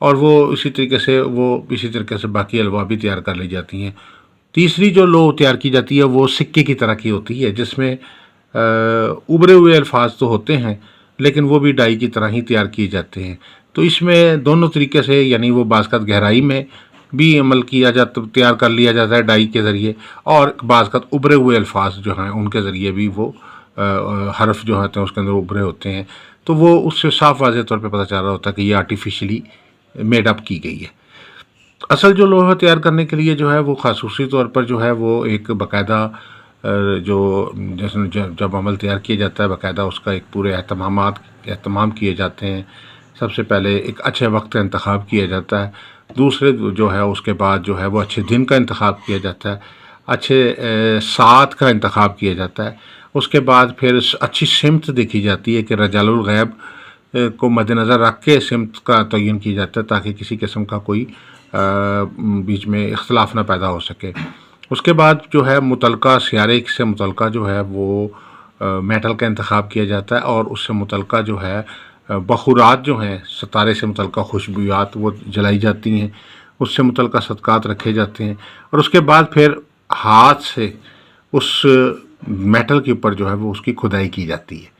اور وہ اسی طریقے سے باقی الوا بھی تیار کر لی جاتی ہیں۔ تیسری جو لو تیار کی جاتی ہے وہ سکے کی طرح کی ہوتی ہے، جس میں ابھرے ہوئے الفاظ تو ہوتے ہیں لیکن وہ بھی ڈائی کی طرح ہی تیار کیے جاتے ہیں۔ تو اس میں دونوں طریقے سے، یعنی وہ بعض کا گہرائی میں بھی عمل کیا جاتا، تیار کر لیا جاتا ہے ڈائی کے ذریعے، اور بعض کا ابھرے ہوئے الفاظ جو ہیں ان کے ذریعے بھی وہ حرف جو ہوتے ہیں اس کے اندر ابھرے ہوتے ہیں، تو وہ اس سے صاف واضح طور پہ پتہ چل رہا ہوتا ہے کہ یہ آرٹیفیشلی میڈ اپ کی گئی ہے۔ اصل جو لوہا تیار کرنے کے لیے جو ہے وہ خصوصی طور پر جو ہے وہ ایک باقاعدہ جو جیسے جب عمل تیار کیا جاتا ہے، باقاعدہ اس کا ایک پورے اہتمام کیے جاتے ہیں۔ سب سے پہلے ایک اچھے وقت کا انتخاب کیا جاتا ہے، دوسرے جو ہے اس کے بعد جو ہے وہ اچھے دن کا انتخاب کیا جاتا ہے، اچھے ساعت کا انتخاب کیا جاتا ہے، اس کے بعد پھر اچھی سمت دیکھی جاتی ہے کہ رجال الغیب کو مد نظر رکھ کے سمت کا تعین کیا جاتا ہے تاکہ کسی قسم کا کوئی بیچ میں اختلاف نہ پیدا ہو سکے۔ اس کے بعد جو ہے متعلقہ سیارے سے متعلقہ جو ہے وہ میٹل کا انتخاب کیا جاتا ہے، اور اس سے متعلقہ جو ہے بخورات جو ہیں، ستارے سے متعلقہ خوشبویات وہ جلائی جاتی ہیں، اس سے متعلقہ صدقات رکھے جاتے ہیں، اور اس کے بعد پھر ہاتھ سے اس میٹل کے اوپر جو ہے وہ اس کی کھدائی کی جاتی ہے۔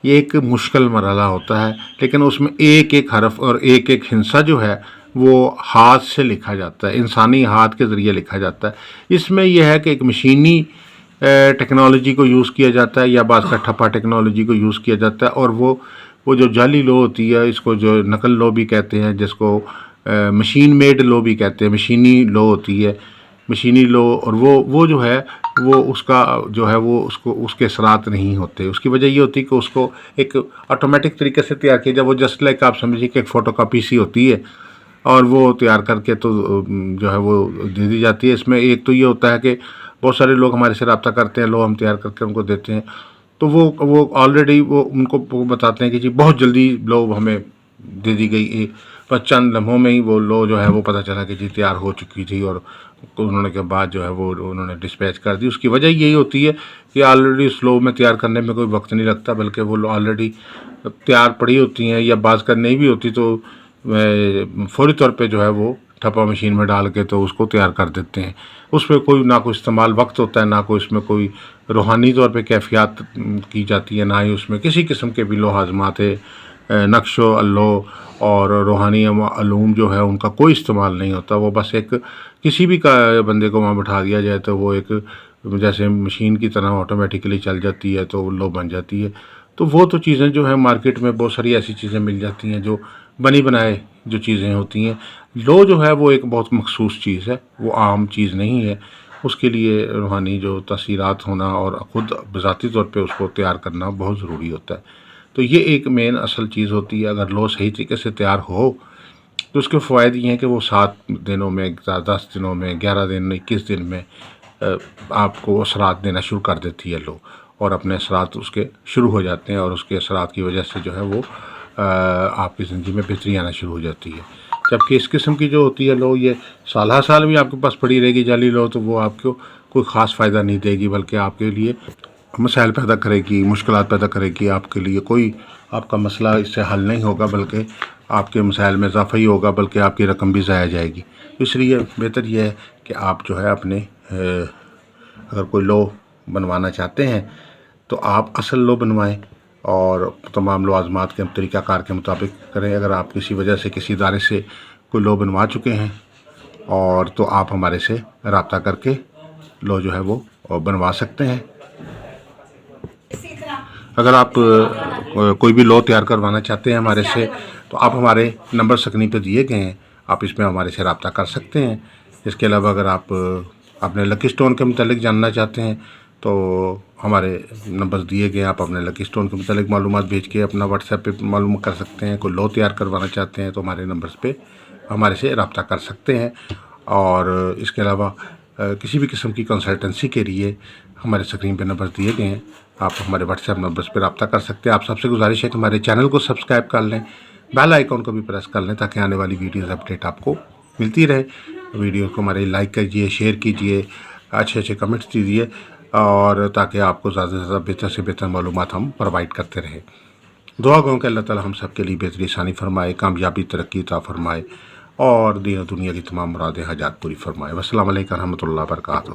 یہ ایک مشکل مرحلہ ہوتا ہے، لیکن اس میں ایک ایک حرف اور ایک ایک ہندسہ جو ہے وہ ہاتھ سے لکھا جاتا ہے، انسانی ہاتھ کے ذریعے لکھا جاتا ہے۔ اس میں یہ ہے کہ ایک مشینی ٹیکنالوجی کو یوز کیا جاتا ہے یا بعض کا ٹھپا ٹیکنالوجی کو یوز کیا جاتا ہے، اور وہ جو جعلی لو ہوتی ہے، اس کو جو نقل لو بھی کہتے ہیں، جس کو مشین میڈ لو بھی کہتے ہیں، مشینی لو ہوتی ہے، مشینی لو، اور وہ جو ہے وہ اس کا جو ہے وہ اس کے اثرات نہیں ہوتے۔ اس کی وجہ یہ ہوتی ہے کہ اس کو ایک آٹومیٹک طریقے سے تیار کیا جائے، وہ جسٹ لائک آپ سمجھیے کہ ایک فوٹو کاپی سی ہوتی ہے، اور وہ تیار کر کے تو جو ہے وہ دے دی جاتی ہے۔ اس میں ایک تو یہ ہوتا ہے کہ بہت سارے لوگ ہمارے سے رابطہ کرتے ہیں، لو ہم تیار کر کے ان کو دیتے ہیں، تو وہ آلریڈی وہ ان کو بتاتے ہیں کہ جی بہت جلدی لو ہمیں دے دی گئی، بس چند لمحوں میں ہی وہ لو جو ہے وہ پتہ چلا کہ جی تیار ہو چکی تھی، اور انہوں نے کے بعد جو ہے وہ انہوں نے ڈسپیچ کر دی۔ اس کی وجہ یہی ہوتی ہے کہ آلریڈی اس لو میں تیار کرنے میں کوئی وقت نہیں لگتا، بلکہ وہ لو آلریڈی تیار پڑی ہوتی ہیں، یا بعض کا نہیں بھی ہوتی تو فوری طور پہ جو ہے وہ ٹھپا مشین میں ڈال کے تو اس کو تیار کر دیتے ہیں۔ اس پہ کوئی نہ کوئی استعمال وقت ہوتا ہے، نہ کوئی اس میں کوئی روحانی طور پہ کیفیات کی جاتی ہے، نہ ہی اس میں کسی قسم کے بھی لوازمات نقش و اللو اور روحانی علوم جو ہے ان کا کوئی استعمال نہیں ہوتا۔ وہ بس ایک کسی بھی بندے کو وہاں بٹھا دیا جائے تو وہ ایک جیسے مشین کی طرح آٹومیٹکلی چل جاتی ہے تو وہ لو بن جاتی ہے۔ تو وہ تو چیزیں جو ہیں مارکیٹ میں بہت ساری ایسی چیزیں مل جاتی ہیں جو بنی بنائے جو چیزیں ہوتی ہیں۔ لو جو ہے وہ ایک بہت مخصوص چیز ہے، وہ عام چیز نہیں ہے، اس کے لیے روحانی جو تاثیرات ہونا اور خود بذاتی طور پہ اس کو تیار کرنا بہت ضروری ہوتا ہے۔ تو یہ ایک مین اصل چیز ہوتی ہے۔ اگر لو صحیح طریقے سے تیار ہو تو اس کے فوائد یہ ہیں کہ وہ 7 دنوں میں، 10 دنوں میں، 11 دن، 21 دن میں آپ کو اثرات دینا شروع کر دیتی ہے لو، اور اپنے اثرات اس کے شروع ہو جاتے ہیں، اور اس کے اثرات کی وجہ سے جو ہے وہ آپ کی زندگی میں بہتری آنا شروع ہو جاتی ہے۔ جبکہ اس قسم کی جو ہوتی ہے لو، یہ سال ہر سال بھی آپ کے پاس پڑی رہے گی جعلی لو، تو وہ آپ کو کوئی خاص فائدہ نہیں دے گی، بلکہ آپ کے لیے مسائل پیدا کرے گی، مشکلات پیدا کرے گی۔ آپ کے لیے کوئی آپ کا مسئلہ اس سے حل نہیں ہوگا، بلکہ آپ کے مسائل میں اضافہ ہی ہوگا، بلکہ آپ کی رقم بھی ضائع جائے گی۔ اس لیے بہتر یہ ہے کہ آپ جو ہے اپنے اگر کوئی لو بنوانا چاہتے ہیں تو آپ اصل لو بنوائیں، اور تمام لوازمات کے طریقہ کار کے مطابق کریں۔ اگر آپ کسی وجہ سے کسی ادارے سے کوئی لو بنوا چکے ہیں اور تو آپ ہمارے سے رابطہ کر کے لو جو ہے وہ بنوا سکتے ہیں۔ اگر آپ کوئی بھی لو تیار کروانا چاہتے ہیں ہمارے سے تو آپ ہمارے نمبر سکرین پہ دیے گئے ہیں، آپ اس میں ہمارے سے رابطہ کر سکتے ہیں۔ اس کے علاوہ اگر آپ اپنے لکی اسٹون کے متعلق جاننا چاہتے ہیں تو ہمارے نمبر دیے گئے ہیں، آپ اپنے لکی اسٹون کے متعلق معلومات بھیج کے اپنا واٹس ایپ پہ معلوم کر سکتے ہیں۔ کوئی لو تیار کروانا چاہتے ہیں تو ہمارے نمبرز پہ ہمارے سے رابطہ کر سکتے ہیں، اور اس کے علاوہ کسی بھی قسم کی کنسلٹنسی کے لیے ہمارے اسکرین پہ نمبر دیے گئے ہیں، آپ ہمارے واٹس ایپ نمبرز پہ رابطہ کر سکتے ہیں۔ آپ سب سے گزارش ہے کہ ہمارے چینل کو سبسکرائب کر لیں، بیل آئیکن کو بھی پریس کر لیں تاکہ آنے والی ویڈیوز اپڈیٹ آپ کو ملتی رہے۔ ویڈیو کو ہمارے لائک کیجیے، شیئر کیجیے، اچھے کمنٹس دیجیے، اور تاکہ آپ کو زیادہ سے زیادہ بہتر سے بہتر معلومات ہم پرووائڈ کرتے رہیں۔ دعا گوں کہ اللہ تعالی ہم سب کے لیے بہتری آسانی فرمائے، کامیابی ترقی عطا فرمائے اور دین و دنیا کی تمام مرادیں حاجات پوری فرمائے۔ والسلام علیکم ورحمۃ اللہ وبرکاتہ۔